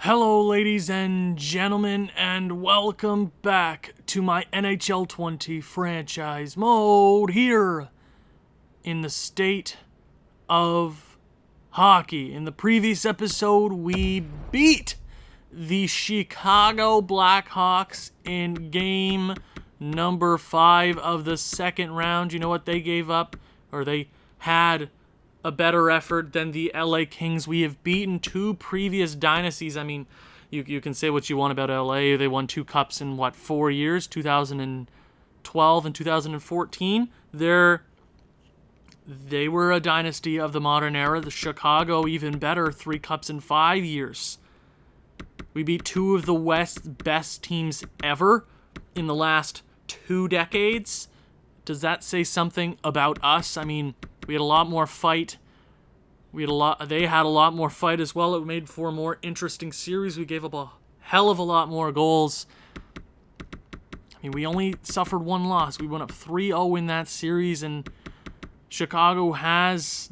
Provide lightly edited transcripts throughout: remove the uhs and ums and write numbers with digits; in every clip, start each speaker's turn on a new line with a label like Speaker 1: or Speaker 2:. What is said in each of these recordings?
Speaker 1: Hello, ladies and gentlemen, and welcome back to my NHL 20 franchise mode here in the state of hockey. In the previous episode, we beat the Chicago Blackhawks in game number 5 of the second round. You know what they gave up? Or they had a better effort than the LA Kings. We have beaten two previous dynasties. I mean, you can say what you want about LA. They won 2 cups in, 4 years? 2012 and 2014. They were a dynasty of the modern era. The Chicago, even better, 3 cups in 5 years. We beat 2 of the West's best teams ever in the last 2 decades. Does that say something about us? I mean, we had a lot more fight. They had a lot more fight as well. It made for a more interesting series. We gave up a hell of a lot more goals. I mean, we only suffered 1 loss. We went up 3-0 in that series, and Chicago has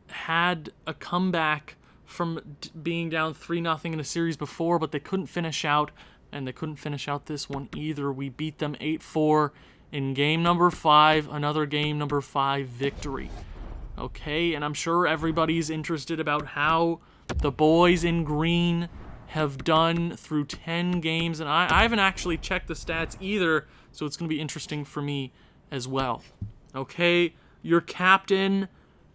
Speaker 1: had a comeback from being down 3-0 in a series before, but they couldn't finish out, and they couldn't finish out this one either. We beat them 8-4 in game number 5, another game number 5 victory. Okay, and I'm sure everybody's interested about how the boys in green have done through 10 games, and I haven't actually checked the stats either, so it's going to be interesting for me as well. Okay, your captain,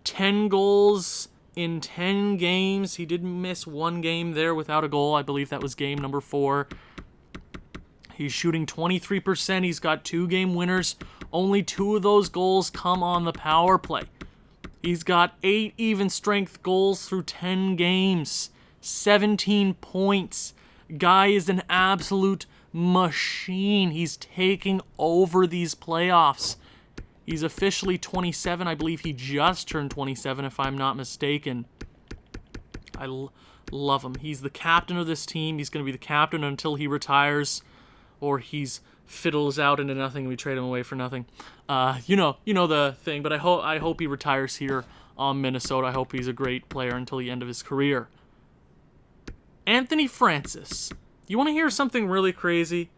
Speaker 1: 10 goals in 10 games. He didn't miss 1 game there without a goal. I believe that was game number 4. He's shooting 23%. He's got 2 game winners. Only 2 of those goals come on the power play. He's got 8 even strength goals through 10 games. 17 points. Guy is an absolute machine. He's taking over these playoffs. He's officially 27. I believe he just turned 27, if I'm not mistaken. I love him. He's the captain of this team. He's going to be the captain until he retires, or he's fiddles out into nothing and we trade him away for nothing. You know the thing. But I hope he retires here on Minnesota. I hope he's a great player until the end of his career. Anthony Francis. You want to hear something really crazy?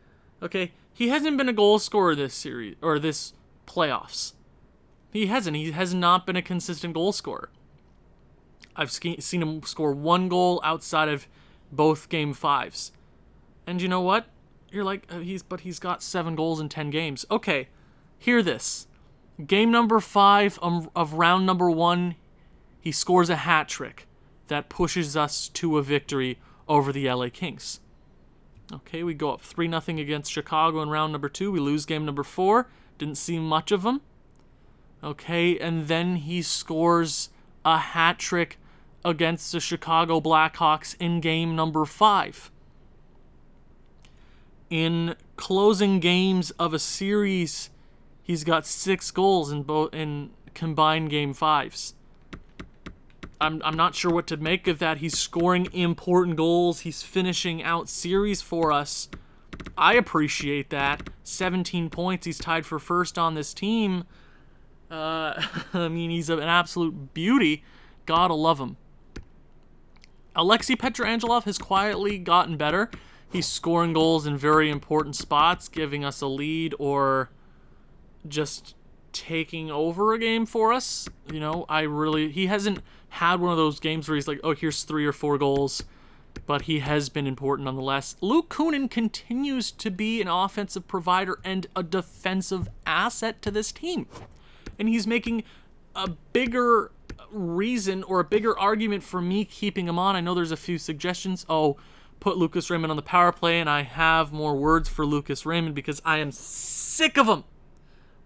Speaker 1: Okay, he hasn't been a goal scorer this series or this playoffs. He hasn't. He has not been a consistent goal scorer. I've seen him score 1 goal outside of both game 5s. And you know what? You're like, he's got 7 goals in 10 games. Okay, hear this. Game number 5 of round number 1, he scores a hat trick that pushes us to a victory over the LA Kings. Okay, we go up 3-0 against Chicago in round number 2. We lose game number 4. Didn't see much of him. Okay, and then he scores a hat trick against the Chicago Blackhawks in game number 5. In closing games of a series, he's got 6 goals in combined game 5s. I'm not sure what to make of that. He's scoring important goals. He's finishing out series for us. I appreciate that. 17 points. He's tied for first on this team. I mean, he's an absolute beauty. Gotta love him. Alexei Pietrangelo has quietly gotten better. He's scoring goals in very important spots, giving us a lead or just taking over a game for us. You know, he hasn't had one of those games where he's like, oh, here's 3 or 4 goals, but he has been important nonetheless. Luke Kunin continues to be an offensive provider and a defensive asset to this team. And he's making a bigger reason or a bigger argument for me keeping him on. I know there's a few suggestions. Put Lucas Raymond on the power play, and I have more words for Lucas Raymond because I am sick of him.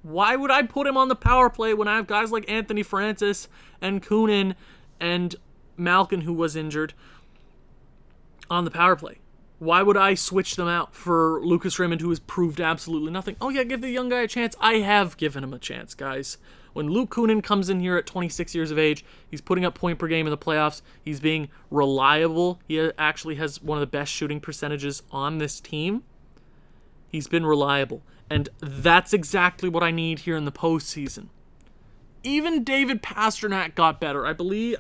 Speaker 1: Why would I put him on the power play when I have guys like Anthony Francis and Kunin and Malkin, who was injured, on the power play? Why would I switch them out for Lucas Raymond, who has proved absolutely nothing? Oh yeah, give the young guy a chance. I have given him a chance, guys. When Luke Kunin comes in here at 26 years of age, he's putting up point per game in the playoffs. He's being reliable. He actually has one of the best shooting percentages on this team. He's been reliable. And that's exactly what I need here in the postseason. Even David Pastrnak got better. I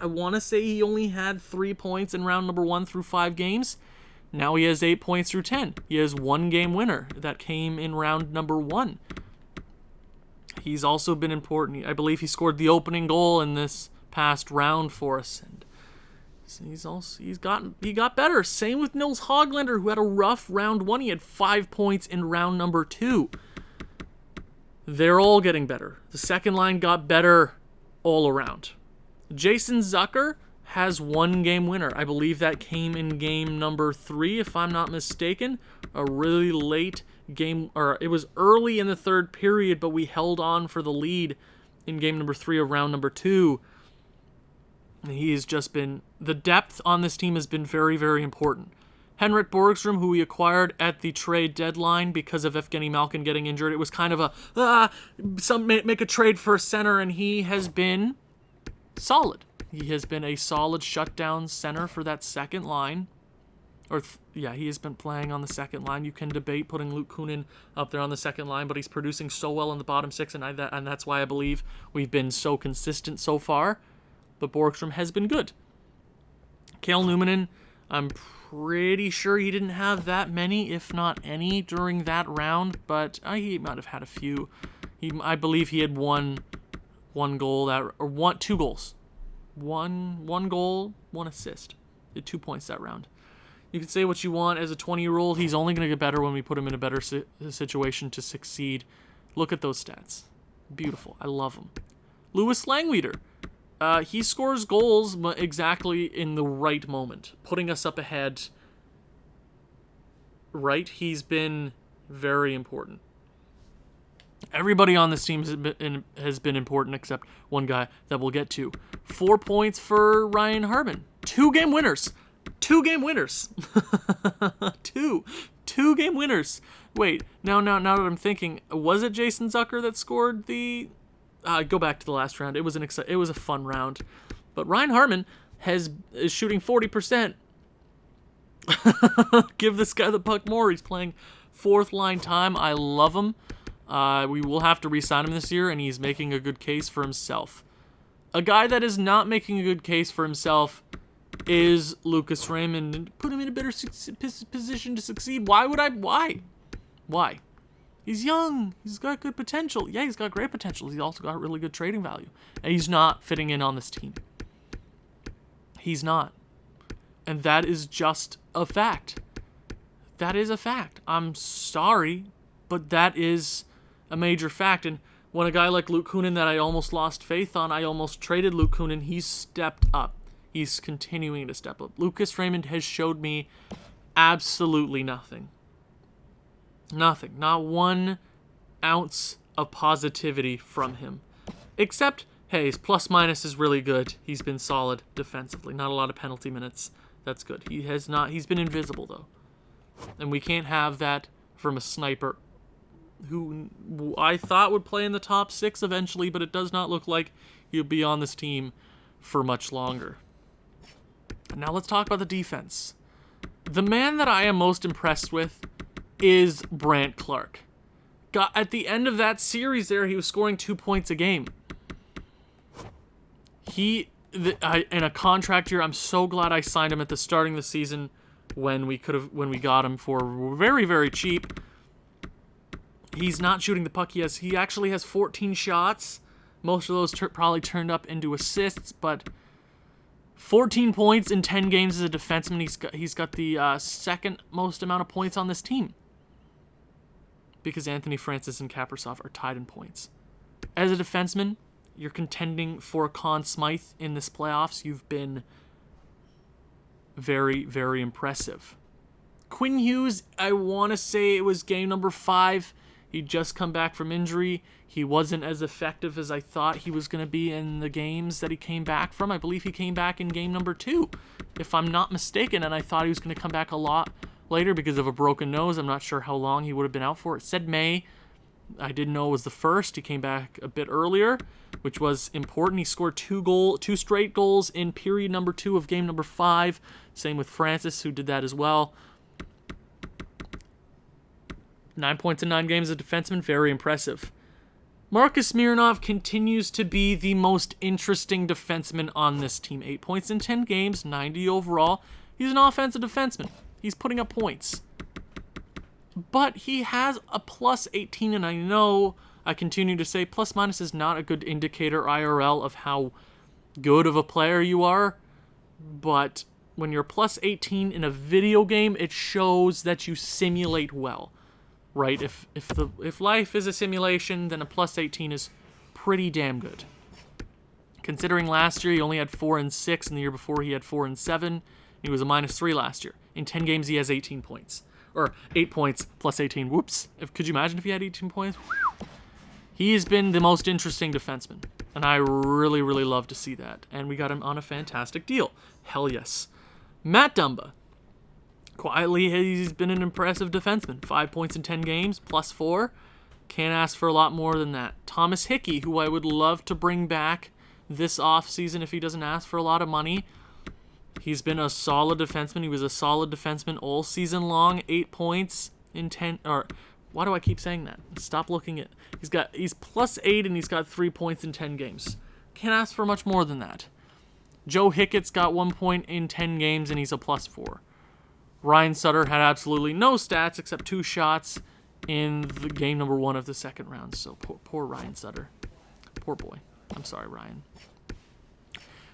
Speaker 1: want to say he only had 3 points in round number 1 through 5 games. Now he has 8 points through 10. He has 1 game winner that came in round number 1. He's also been important. I believe he scored the opening goal in this past round for us, and he got better. Same with Nils Hoglander, who had a rough round 1. He had 5 points in round number 2. They're all getting better. The second line got better all around. Jason Zucker has 1 game winner. I believe that came in game number 3, if I'm not mistaken. A really late game, or it was early in the third period, but we held on for the lead in game number 3 of round number 2. He's just been, the depth on this team has been very, very important. Henrik Borgstrom, who we acquired at the trade deadline because of Evgeny Malkin getting injured, it was kind of make a trade for a center, and he has been solid. He has been a solid shutdown center for that second line. He has been playing on the second line. You can debate putting Luke Kunin up there on the second line, but he's producing so well in the bottom 6, and that's why I believe we've been so consistent so far. But Borgstrom has been good. Cale Newmanen, I'm pretty sure he didn't have that many, if not any, during that round, but he might have had a few. I believe he had one goal two goals. One goal, 1 assist. He had 2 points that round. You can say what you want as a 20-year-old. He's only going to get better when we put him in a better situation to succeed. Look at those stats. Beautiful. I love him. Louis Langweeder. He scores goals exactly in the right moment, putting us up ahead. Right? He's been very important. Everybody on this team has been important except one guy that we'll get to. 4 points for Ryan Hartman. 2 game winners. 2 game winners. Two game winners. Wait, now that I'm thinking, was it Jason Zucker that scored the... go back to the last round. It was a fun round. But Ryan Hartman is shooting 40%. Give this guy the puck more. He's playing 4th line time. I love him. We will have to re-sign him this year, and he's making a good case for himself. A guy that is not making a good case for himself is Lucas Raymond. Put him in a better position to succeed. Why? He's young. He's got good potential. Yeah, he's got great potential. He's also got really good trading value. And he's not fitting in on this team. He's not. And that is just a fact. That is a fact. I'm sorry, but that is a major fact. And when a guy like Luke Kunin that I almost lost faith on, I almost traded Luke Kunin, he's stepped up. He's continuing to step up. Lucas Raymond has showed me absolutely nothing. Nothing. Not 1 ounce of positivity from him. Except, hey, his plus-minus is really good. He's been solid defensively. Not a lot of penalty minutes. That's good. He's been invisible, though. And we can't have that from a sniper who I thought would play in the top 6 eventually, but it does not look like he'll be on this team for much longer. Now let's talk about the defense. The man that I am most impressed with is Brandt Clark. At the end of that series there, he was scoring 2 points a game. In a contract year, I'm so glad I signed him at the starting of the season when we got him for very, very cheap. He's not shooting the puck. He actually has 14 shots. Most of those probably turned up into assists, but 14 points in 10 games as a defenseman. He's got the second most amount of points on this team, because Anthony Francis and Kaprizov are tied in points. As a defenseman, you're contending for a Conn Smythe in this playoffs. You've been very, very impressive. Quinn Hughes, I want to say it was game number 5. He'd just come back from injury. He wasn't as effective as I thought he was going to be in the games that he came back from. I believe he came back in game number 2, if I'm not mistaken, and I thought he was going to come back a lot later because of a broken nose. I'm not sure how long he would have been out for. It said May. I didn't know it was the 1st. He came back a bit earlier, which was important. He scored 2 straight goals in period number 2 of game number 5. Same with Francis, who did that as well. 9 points in 9 games as a defenseman. Very impressive. Marcus Smirnov continues to be the most interesting defenseman on this team. 8 points in 10 games, 90 overall. He's an offensive defenseman. He's putting up points. But he has a plus 18, and I know I continue to say plus minus is not a good indicator IRL of how good of a player you are, but when you're plus 18 in a video game, it shows that you simulate well, right? If life is a simulation, then a plus 18 is pretty damn good. Considering last year he only had 4 and 6, and the year before he had 4 and 7, he was a -3 last year. In 10 games, he has 18 points. Or 8 points plus 18. Whoops. Could you imagine if he had 18 points? He has been the most interesting defenseman, and I really, really love to see that. And we got him on a fantastic deal. Hell yes. Matt Dumba. Quietly, he's been an impressive defenseman. 5 points in 10 games, +4. Can't ask for a lot more than that. Thomas Hickey, who I would love to bring back this offseason if he doesn't ask for a lot of money. He's been a solid defenseman. He was a solid defenseman all season long. 8 points in 10. Or why do I keep saying that? Stop looking at. He's +8 and he's got 3 points in 10 games. Can't ask for much more than that. Joe Hickett's got 1 point in 10 games and he's a +4. Ryan Sutter had absolutely no stats except 2 shots in the game number 1 of the second round. So poor Ryan Sutter. Poor boy. I'm sorry, Ryan.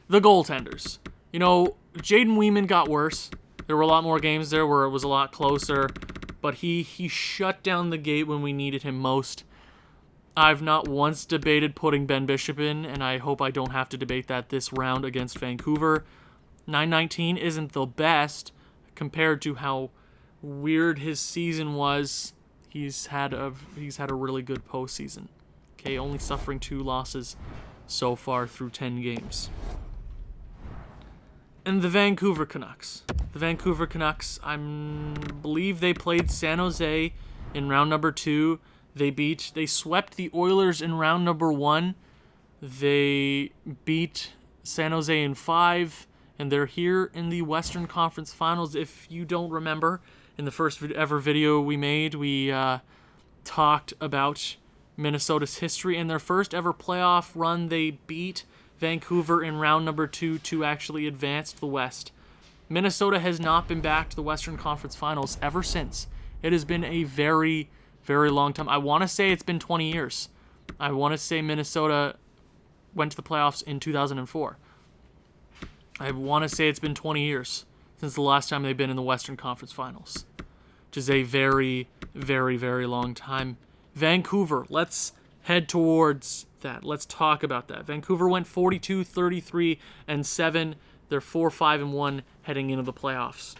Speaker 1: The goaltenders. You know, Jaden Weeman got worse. There were a lot more games there where it was a lot closer, but he shut down the gate when we needed him most. I've not once debated putting Ben Bishop in, and I hope I don't have to debate that this round against Vancouver. 919 isn't the best compared to how weird his season was. He's had a really good postseason. Okay, only suffering 2 losses so far through 10 games. And the Vancouver Canucks. The Vancouver Canucks, I believe they played San Jose in round number 2. They swept the Oilers in round number 1. They beat San Jose in 5, and they're here in the Western Conference Finals. If you don't remember, in the first ever video we made, we talked about Minnesota's history. In their first ever playoff run, they beat Vancouver in round number 2 to actually advance to the West. Minnesota has not been back to the Western Conference Finals ever since. It has been a very, very long time. I want to say it's been 20 years. I want to say Minnesota went to the playoffs in 2004. I want to say it's been 20 years since the last time they've been in the Western Conference Finals, which is a very, very, very long time. Vancouver, let's head towards that. Let's talk about that. Vancouver went 42, 33, and 7. They're 4, 5, and 1 heading into the playoffs.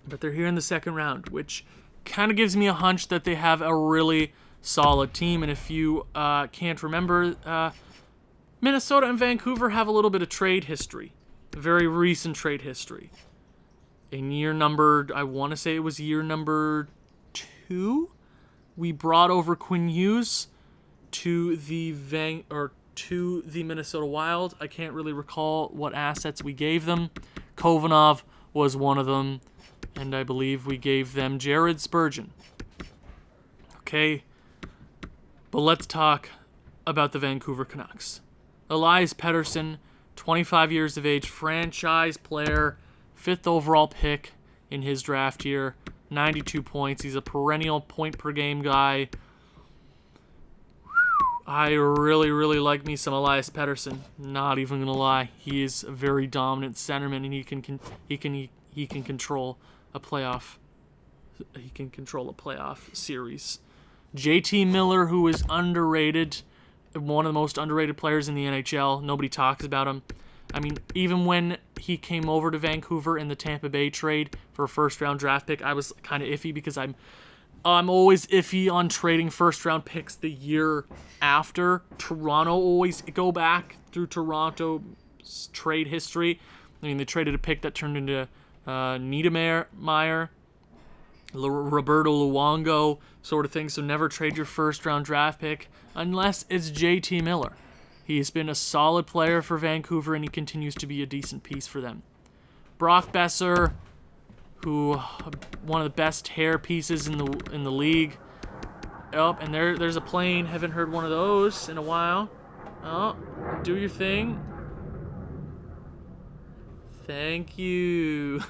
Speaker 1: But they're here in the second round, which kind of gives me a hunch that they have a really solid team. And if you can't remember, Minnesota and Vancouver have a little bit of trade history, a very recent trade history. In year numbered, I want to say it was year number 2, we brought over Quinn Hughes to the Minnesota Wild. I can't really recall what assets we gave them. Kovanov was one of them, and I believe we gave them Jared Spurgeon. Okay, but let's talk about the Vancouver Canucks. Elias Pettersson, 25 years of age, franchise player, 5th overall pick in his draft year, 92 points. He's a perennial point-per-game guy. I really, really like me some Elias Pettersson. Not even gonna lie, he is a very dominant centerman, and he can control a playoff. He can control a playoff series. JT Miller, who is underrated, one of the most underrated players in the NHL. Nobody talks about him. I mean, even when he came over to Vancouver in the Tampa Bay trade for a first-round draft pick, I was kind of iffy because I'm always iffy on trading first-round picks the year after. Toronto always go back through Toronto's trade history. I mean, they traded a pick that turned into Niedermeyer, Roberto Luongo sort of thing, so never trade your first-round draft pick unless it's JT Miller. He's been a solid player for Vancouver, and he continues to be a decent piece for them. Brock Besser, who one of the best hair pieces in the league. Oh, and there's a plane. Haven't heard one of those in a while. Oh, do your thing. Thank you.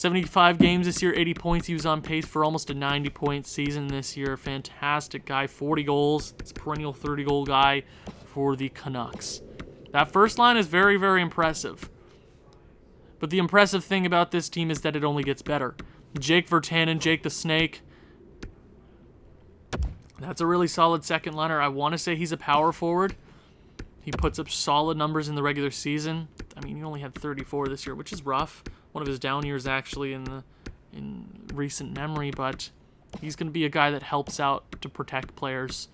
Speaker 1: 75 games this year, 80 points. He was on pace for almost a 90-point season this year. Fantastic guy. 40 goals. He's a perennial 30-goal guy for the Canucks. That first line is very, very impressive. But the impressive thing about this team is that it only gets better. Jake Virtanen, Jake the Snake. That's a really solid second liner. I want to say he's a power forward. He puts up solid numbers in the regular season. I mean, he only had 34 this year, which is rough. One of his down years actually in recent memory, but he's going to be a guy that helps out to protect players.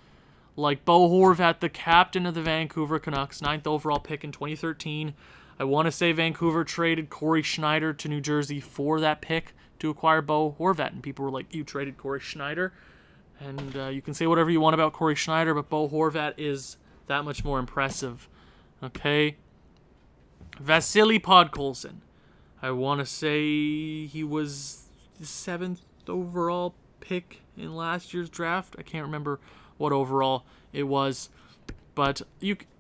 Speaker 1: Like Bo Horvat, the captain of the Vancouver Canucks, 9th overall pick in 2013. I want to say Vancouver traded Corey Schneider to New Jersey for that pick to acquire Bo Horvat, and people were like, you traded Corey Schneider? And you can say whatever you want about Corey Schneider, but Bo Horvat is that much more impressive. Okay? Vasily Podkolzin. I want to say he was the 7th overall pick in last year's draft. I can't remember what overall it was, but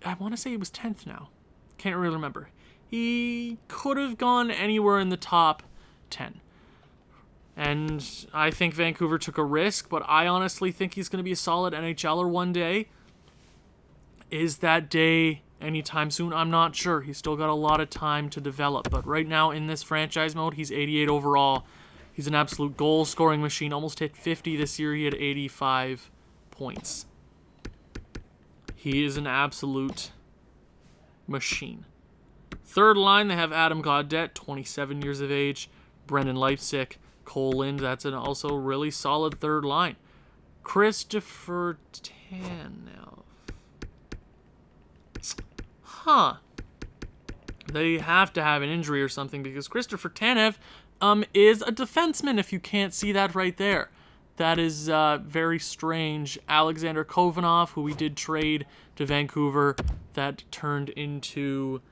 Speaker 1: I want to say he was 10th now. Can't really remember. He could have gone anywhere in the top 10. And I think Vancouver took a risk, but I honestly think he's going to be a solid NHLer one day. Is that day anytime soon? I'm not sure. He's still got a lot of time to develop. But right now in this franchise mode, he's 88 overall. He's an absolute goal-scoring machine. Almost hit 50 this year. He had 85 points. He is an absolute machine. Third line, they have Adam Gaudette, 27 years of age. Brendan Leipsic, Cole Lind. That's an also really solid third line. Christopher Tanev. They have to have an injury or something because Christopher Tanev is a defenseman, if you can't see that right there. That is very strange. Alexander Kovanov, who we did trade to Vancouver, that turned into...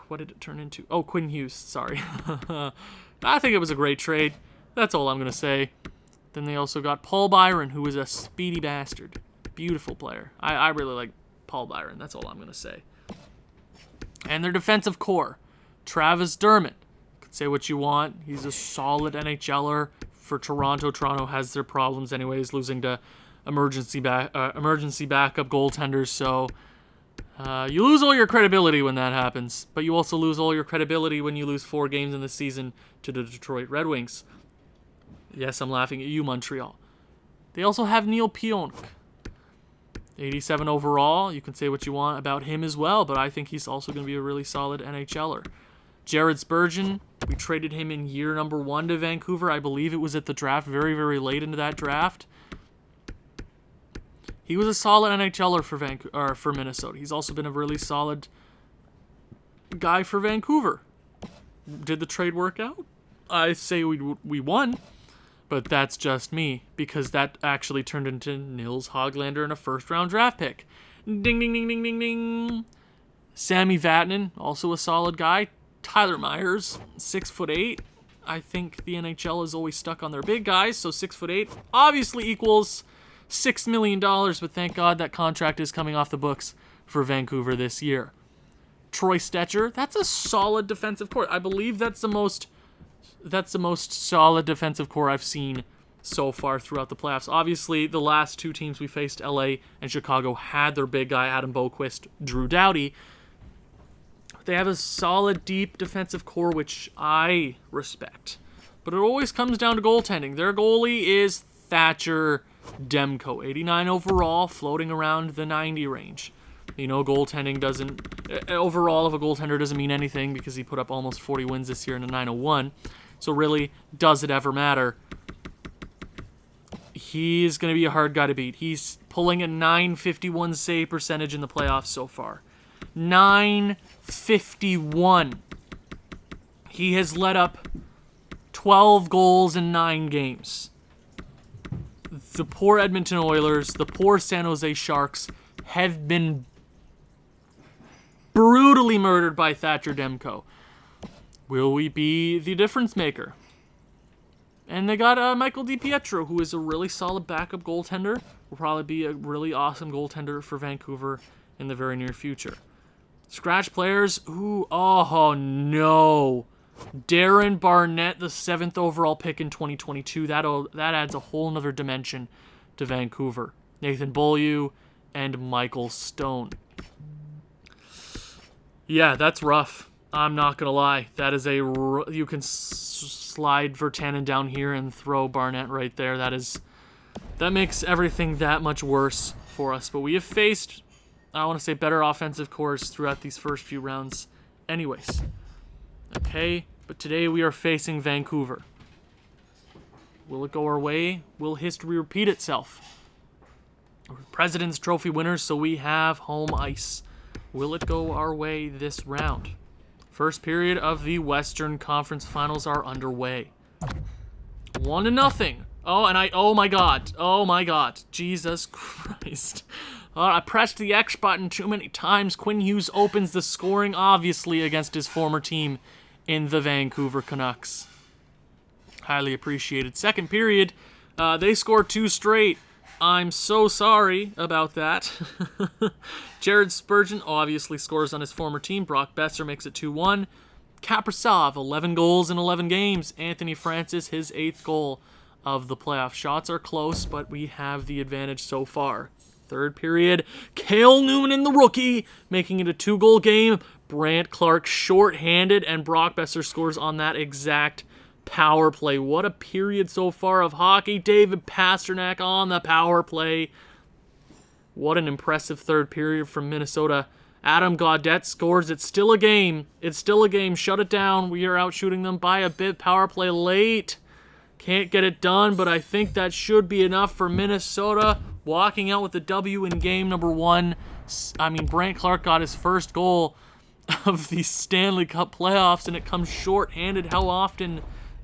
Speaker 1: What did it turn into? Oh, Quinn Hughes, sorry. I think it was a great trade. That's all I'm going to say. Then they also got Paul Byron, who is a speedy bastard. Beautiful player. I really like Paul Byron. That's all I'm going to say. And their defensive core. Travis Dermott. You can say what you want. He's a solid NHLer for Toronto. Toronto has their problems anyways, losing to emergency backup goaltenders. So you lose all your credibility when that happens. But you also lose all your credibility when you lose 4 games in the season to the Detroit Red Wings. Yes, I'm laughing at you, Montreal. They also have Neil Pionk. 87 overall. You can say what you want about him as well, but I think he's also going to be a really solid NHLer. Jared Spurgeon, we traded him in year number 1 to Vancouver. I believe it was at the draft, very, very late into that draft. He was a solid NHLer for Minnesota. He's also been a really solid guy for Vancouver. Did the trade work out? I say we won. But that's just me, because that actually turned into Nils Höglander and a first-round draft pick. Ding, ding, ding, ding, ding, ding. Sammy Vatanen, also a solid guy. Tyler Myers, 6'8". I think the NHL is always stuck on their big guys, so 6'8" obviously equals $6 million, but thank God that contract is coming off the books for Vancouver this year. Troy Stetcher, that's a solid defensive core. I believe that's the most solid defensive core I've seen so far throughout the playoffs. Obviously, the last 2 teams we faced, LA and Chicago, had their big guy, Adam Boqvist, Drew Doughty. They have a solid, deep defensive core, which I respect. But it always comes down to goaltending. Their goalie is Thatcher Demko, 89 overall, floating around the 90 range. You know, goaltending overall of a goaltender doesn't mean anything because he put up almost 40 wins this year in a 901. So really, does it ever matter? He's going to be a hard guy to beat. He's pulling a .951 save percentage in the playoffs so far. .951. He has let up 12 goals in 9 games. The poor Edmonton Oilers, the poor San Jose Sharks have been brutally murdered by Thatcher Demko. Will we be the difference maker? And they got Michael DiPietro, who is a really solid backup goaltender. Will probably be a really awesome goaltender for Vancouver in the very near future. Scratch players. Ooh, oh no. Darren Barnett, the 7th overall pick in 2022. That adds a whole nother dimension to Vancouver. Nathan Beaulieu and Michael Stone. Yeah, that's rough. I'm not going to lie. That is you can slide Virtanen down here and throw Barnett right there. That makes everything that much worse for us. But we have faced, I want to say, better offensive cores throughout these first few rounds anyways. Okay, but today we are facing Vancouver. Will it go our way? Will history repeat itself? We're President's Trophy winners, so we have home ice. Will it go our way this round? First period of the Western Conference Finals are underway. 1-0. Oh my God. Jesus Christ. I pressed the X button too many times. Quinn Hughes opens the scoring, obviously, against his former team in the Vancouver Canucks. Highly appreciated. Second period, they score 2 straight. I'm so sorry about that. Jared Spurgeon obviously scores on his former team. Brock Besser makes it 2-1. Kaprizov, 11 goals in 11 games. Anthony Francis, his 8th goal of the playoff. Shots are close, but we have the advantage so far. Third period, Cale Newman in the rookie, making it a 2-goal game. Brant Clark short-handed, and Brock Besser scores on that exact power play. What a period so far of hockey. David Pastrnak on the power play. What an impressive third period from Minnesota. Adam Gaudette scores. It's still a game. Shut it down. We are out shooting them by a bit. Power play late. Can't get it done, but I think that should be enough for Minnesota. Walking out with the W in game number 1. Brant Clark got his first goal of the Stanley Cup playoffs, and it comes short-handed. How often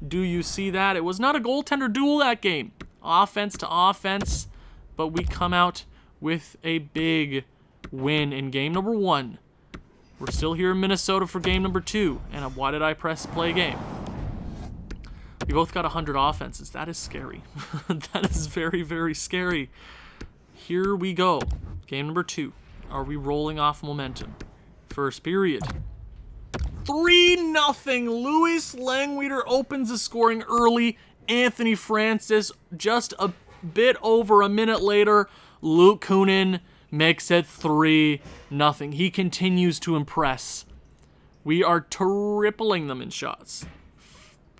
Speaker 1: do you see that? It was not a goaltender duel that game. Offense to offense, but we come out with a big win in game number 1. We're still here in Minnesota for game number 2. And why did I press play game? We both got 100 offenses. That is scary. That is very, very scary. Here we go. Game number 2. Are we rolling off momentum? First period. 3-0. Louis Langweeder opens the scoring early. Anthony Francis just a bit over a minute later. Luke Kunin makes it 3-0. He continues to impress. We are tripling them in shots.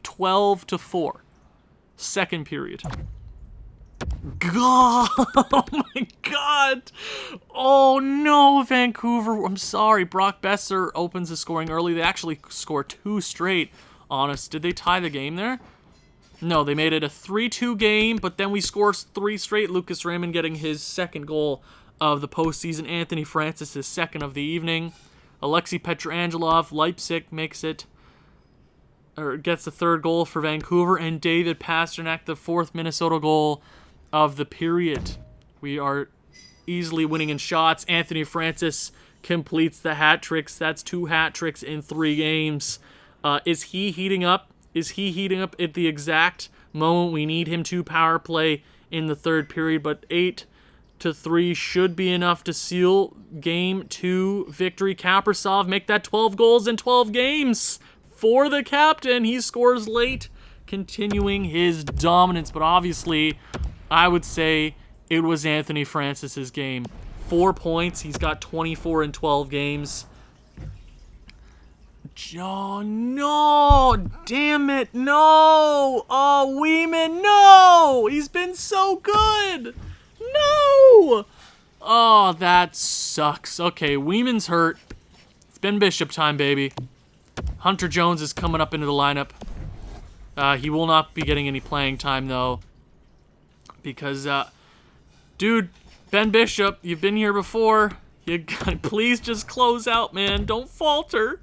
Speaker 1: 12-4. Second period. God, oh my God. Oh no, Vancouver. I'm sorry. Brock Besser opens the scoring early. They actually score 2 straight on us. Did they tie the game there? No, they made it a 3-2 game, but then we score 3 straight. Lucas Raymond getting his 2nd goal of the postseason. Anthony Francis, his 2nd of the evening. Alexei Petrangelov, Leipzig gets the 3rd goal for Vancouver, and David Pastrnak, the 4th Minnesota goal of the period. We are easily winning in shots. Anthony Francis completes the hat tricks. That's 2 hat tricks in 3 games. Is he heating up? Is he heating up at the exact moment we need him to? Power play in the 3rd period, but 8-3 should be enough to seal game 2 victory. Kaprizov make that 12 goals in 12 games for the captain. He scores late, continuing his dominance, but obviously I would say it was Anthony Francis's game. 4 points. He's got 24 in 12 games. Oh, no! Damn it! No! Oh, Weeman, no! He's been so good! No! Oh, that sucks. Okay, Weeman's hurt. It's Ben Bishop time, baby. Hunter Jones is coming up into the lineup. He will not be getting any playing time, though. Because, dude, Ben Bishop, you've been here before. Please just close out, man. Don't falter.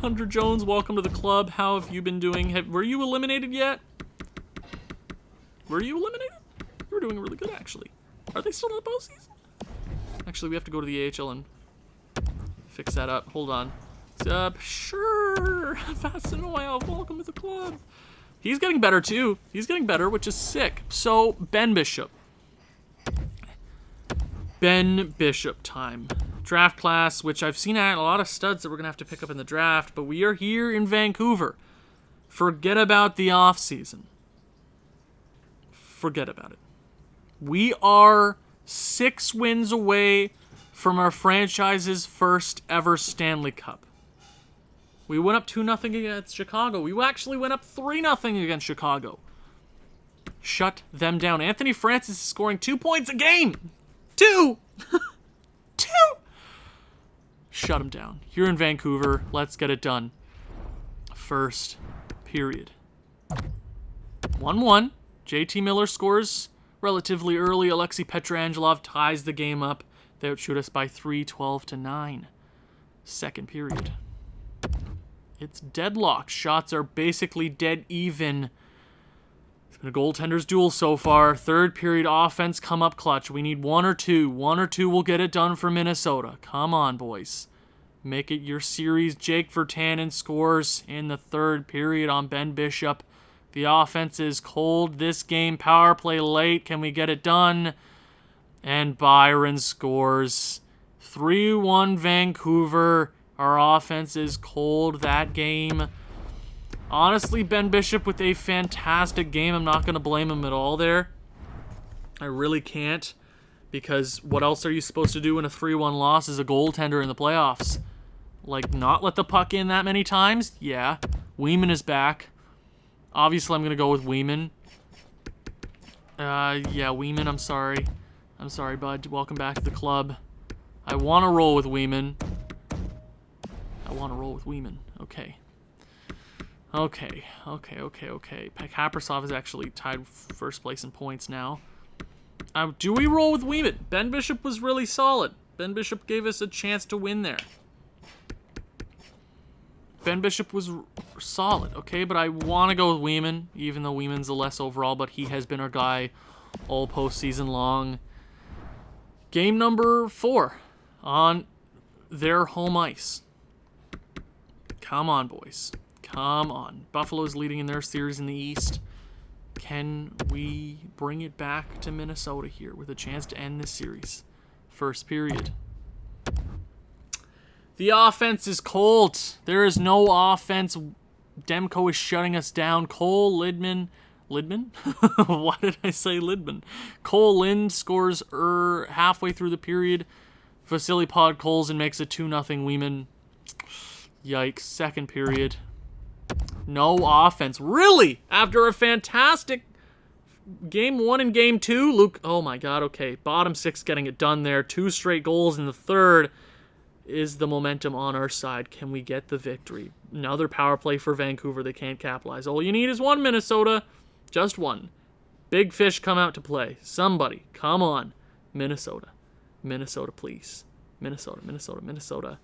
Speaker 1: Hunter Jones, welcome to the club. How have you been doing? Were you eliminated yet? Were you eliminated? You were doing really good, actually. Are they still in the postseason? Actually, we have to go to the AHL and fix that up. Hold on. Sure. Vasanoyev, welcome to the club. He's getting better, too. He's getting better, which is sick. So, Ben Bishop. Ben Bishop time. Draft class, which I've seen a lot of studs that we're going to have to pick up in the draft, but we are here in Vancouver. Forget about the offseason. Forget about it. We are 6 wins away from our franchise's first ever Stanley Cup. We went up 2-0 against Chicago. We actually went up 3-0 against Chicago. Shut them down. Anthony Francis is scoring 2 points a game. 2! 2! Shut him down. Here in Vancouver, let's get it done. First period. 1-1. JT Miller scores relatively early. Alexei Petrangelov ties the game up. They outshoot us by 3, 12-9. Second period. It's deadlock. Shots are basically dead even. It's been a goaltender's duel so far. Third period offense come up clutch. We need 1 or 2. 1 or 2 will get it done for Minnesota. Come on, boys. Make it your series. Jake Virtanen scores in the third period on Ben Bishop. The offense is cold this game. Power play late. Can we get it done? And Byron scores. 3-1 Vancouver. Our offense is cold that game. Honestly, Ben Bishop with a fantastic game. I'm not going to blame him at all there. I really can't. Because what else are you supposed to do in a 3-1 loss as a goaltender in the playoffs? Like, not let the puck in that many times? Yeah. Weeman is back. Obviously, I'm going to go with Weeman. Yeah, Weeman, I'm sorry. I'm sorry, bud. Welcome back to the club. I want to roll with Weeman. Okay. Okay. Kaprasov is actually tied first place in points now. Do we roll with Weeman? Ben Bishop was really solid. Ben Bishop gave us a chance to win there. Ben Bishop was solid, okay? But I want to go with Weeman, even though Weeman's the less overall, but he has been our guy all postseason long. Game number 4 on their home ice. Come on, boys. Come on. Buffalo's leading in their series in the East. Can we bring it back to Minnesota here with a chance to end this series? First period. The offense is cold. There is no offense. Demko is shutting us down. Cole Lidman? Why did I say Lidman? Cole Lind scores halfway through the period. Vasily Podkolzin makes it 2-0 Weeman. Yikes. Second period. No offense. Really? After a fantastic game 1 and game 2, Luke, oh my god, okay. Bottom 6 getting it done there. 2 straight goals in the third. Is the momentum on our side? Can we get the victory? Another power play for Vancouver. They can't capitalize. All you need is 1, Minnesota. Just 1. Big fish come out to play. Somebody. Come on. Minnesota. Minnesota, please. Minnesota.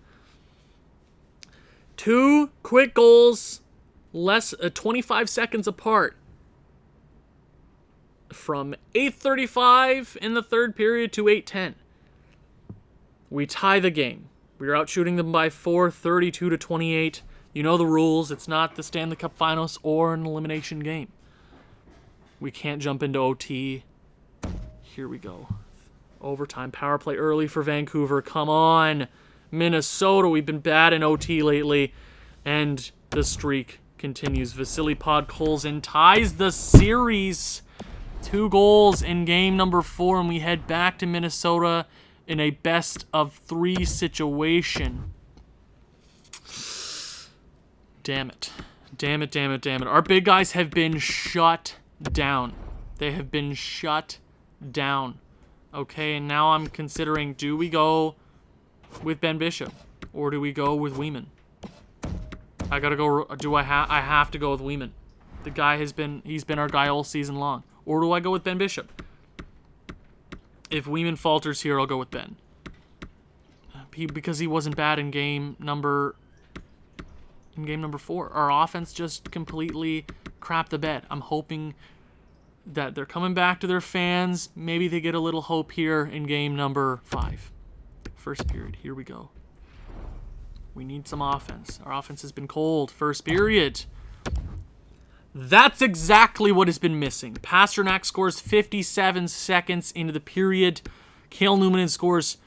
Speaker 1: 2 quick goals. 25 seconds apart. From 8:35 in the third period to 8:10. We tie the game. We are out shooting them by 4, 32-28. You know the rules. It's not the Stanley Cup Finals or an elimination game. We can't jump into OT. Here we go. Overtime. Power play early for Vancouver. Come on. Minnesota. We've been bad in OT lately. And the streak continues. Vasily Podkolzin ties the series. 2 goals in game number 4. And we head back to Minnesota in a best-of-3 situation. Damn it. Our big guys have been shut down. They have been shut down. Okay, and now I'm considering, do we go with Ben Bishop? Or do we go with Weeman? I gotta go, I have to go with Weeman. The guy he's been our guy all season long. Or do I go with Ben Bishop? If Weeman falters here, I'll go with Ben. Because he wasn't bad in game number 4. Our offense just completely crapped the bed. I'm hoping that they're coming back to their fans. Maybe they get a little hope here in game number 5. First period. Here we go. We need some offense. Our offense has been cold. First period. That's exactly what has been missing. Pasternak scores 57 seconds into the period. Cale Newman scores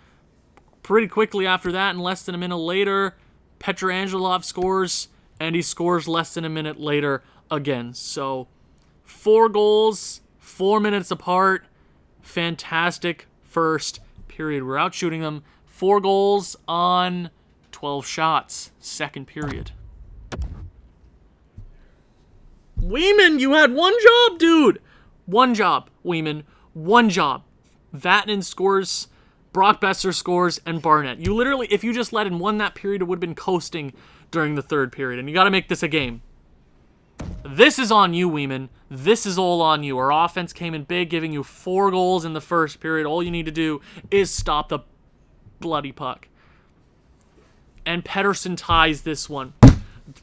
Speaker 1: pretty quickly after that, and less than a minute later, Petrangelov scores and he scores less than a minute later again. So 4 goals, 4 minutes apart. Fantastic first period. We're out shooting them. 4 goals on 12 shots. Second period. Weeman, you had one job, dude. One job, Weeman. One job. Vatanen scores, Brock Besser scores, and Barnett. You literally, if you just let in one that period, it would have been coasting during the third period. And you got to make this a game. This is on you, Weeman. This is all on you. Our offense came in big, giving you 4 goals in the first period. All you need to do is stop the bloody puck. And Pettersson ties this one.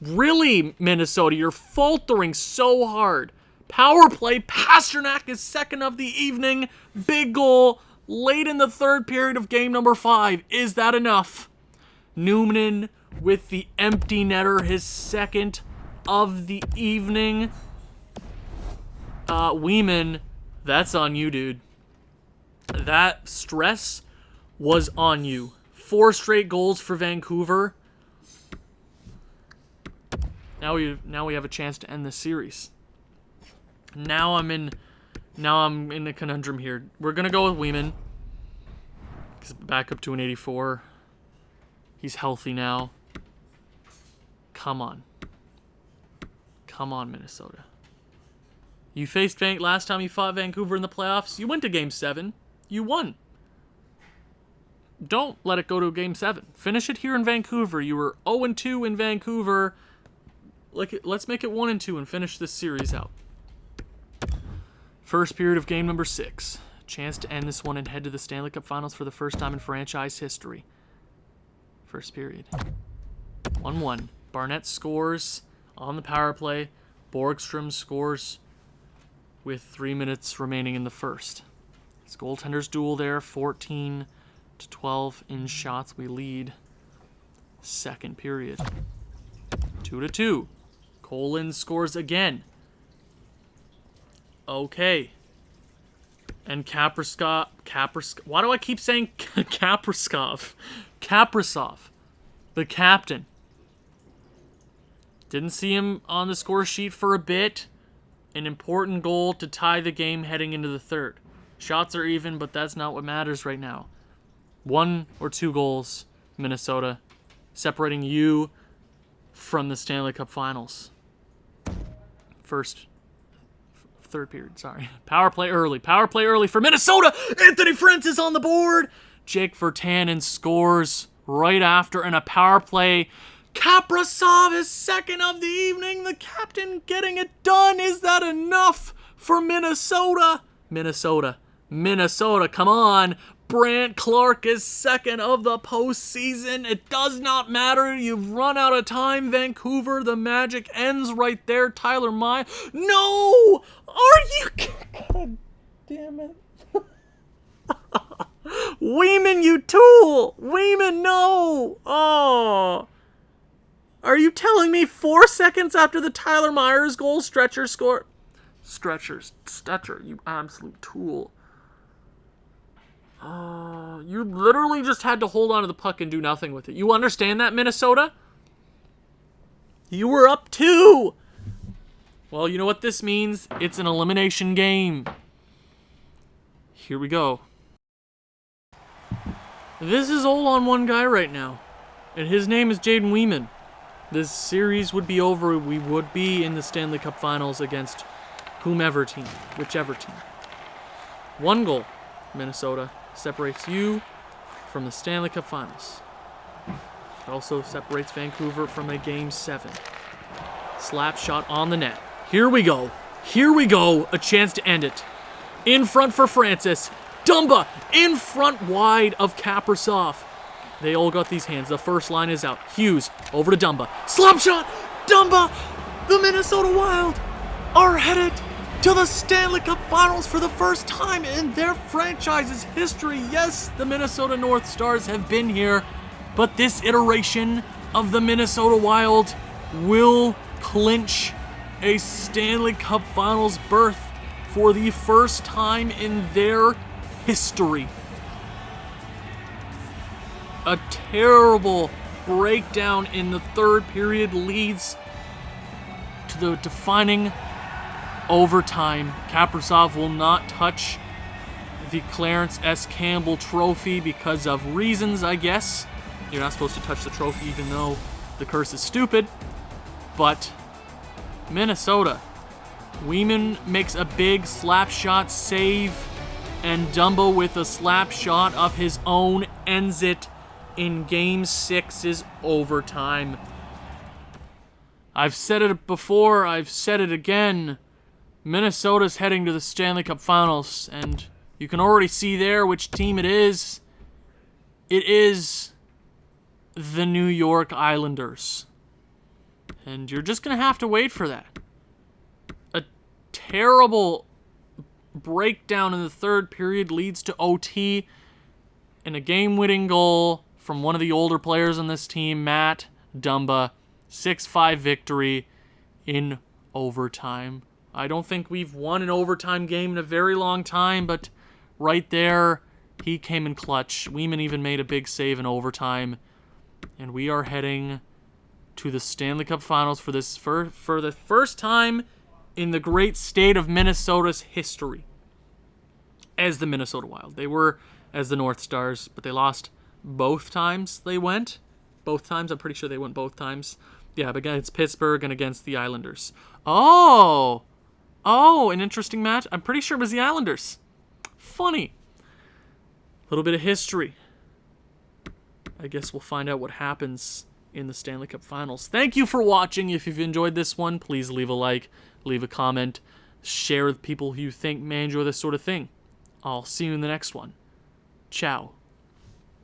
Speaker 1: Really, Minnesota, you're faltering so hard. Power play, Pasternak is second of the evening. Big goal late in the third period of game number 5. Is that enough? Newman with the empty netter, his second of the evening. Weeman, that's on you, dude. That stress was on you. 4 straight goals for Vancouver. Now we have a chance to end this series. Now I'm in a conundrum here. We're gonna go with Weeman. He's back up to an 84. He's healthy now. Come on. Come on, Minnesota. You faced last time you fought Vancouver in the playoffs. You went to Game 7. You won. Don't let it go to Game 7. Finish it here in Vancouver. You were 0-2 in Vancouver. Let's make it 1-2 and finish this series out. First period of game number 6. Chance to end this one and head to the Stanley Cup Finals for the first time in franchise history. First period. 1-1. Barnett scores on the power play. Borgstrom scores with 3 minutes remaining in the first. It's goaltenders duel there. 14-12 in shots. We lead. Second period. 2-2. Colin scores again. Okay. And Kaprizov. Why do I keep saying Kaprizov? Kaprizov, the captain. Didn't see him on the score sheet for a bit. An important goal to tie the game heading into the third. Shots are even, but that's not what matters right now. 1 or 2 goals, Minnesota, separating you from the Stanley Cup Finals. Third period, sorry. Power play early for Minnesota. Anthony Francis on the board. Jake Virtanen scores right after in a power play. Kaprizov is second of the evening. The captain getting it done. Is that enough for Minnesota? Minnesota, come on. Brant Clark is second of the postseason. It does not matter. You've run out of time, Vancouver. The magic ends right there. Tyler Meyer. No! Are you... God damn it. Weeman, you tool! Weeman, no! Oh. Are you telling me 4 seconds after the Tyler Myers goal, Stretcher scored? Stetcher, you absolute tool. You literally just had to hold on to the puck and do nothing with it. You understand that, Minnesota? You were up 2. Well, you know what this means? It's an elimination game. Here we go. This is all on one guy right now. And his name is Jaden Weeman. This series would be over. We would be in the Stanley Cup Finals against whichever team. 1 goal, Minnesota, separates you from the Stanley Cup Finals. It also separates Vancouver from a Game 7. Slap shot on the net. Here we go. A chance to end it. In front for Francis. Dumba in front wide of Kaprizov. They all got these hands. The first line is out. Hughes over to Dumba. Slap shot. Dumba. The Minnesota Wild are headed to the Stanley Cup Finals for the first time in their franchise's history. Yes, the Minnesota North Stars have been here, but this iteration of the Minnesota Wild will clinch a Stanley Cup Finals berth for the first time in their history. A terrible breakdown in the third period leads to the defining overtime. Kaprizov will not touch the Clarence S. Campbell trophy because of reasons, I guess. You're not supposed to touch the trophy even though the curse is stupid. But Minnesota. Weeman makes a big slap shot save, and Dumba with a slap shot of his own ends it in Game 6's overtime. I've said it before, I've said it again. Minnesota's heading to the Stanley Cup Finals, and you can already see there which team it is. It is the New York Islanders. And you're just going to have to wait for that. A terrible breakdown in the third period leads to OT and a game-winning goal from one of the older players on this team, Matt Dumba. 6-5 victory in overtime. I don't think we've won an overtime game in a very long time, but right there, he came in clutch. Weeman even made a big save in overtime. And we are heading to the Stanley Cup Finals for the first time in the great state of Minnesota's history as the Minnesota Wild. They were as the North Stars, but they lost both times they went. Both times? I'm pretty sure they went both times. Yeah, but against Pittsburgh and against the Islanders. Oh, an interesting match. I'm pretty sure it was the Islanders. Funny. A little bit of history. I guess we'll find out what happens in the Stanley Cup Finals. Thank you for watching. If you've enjoyed this one, please leave a like, leave a comment, share with people who you think may enjoy this sort of thing. I'll see you in the next one. Ciao.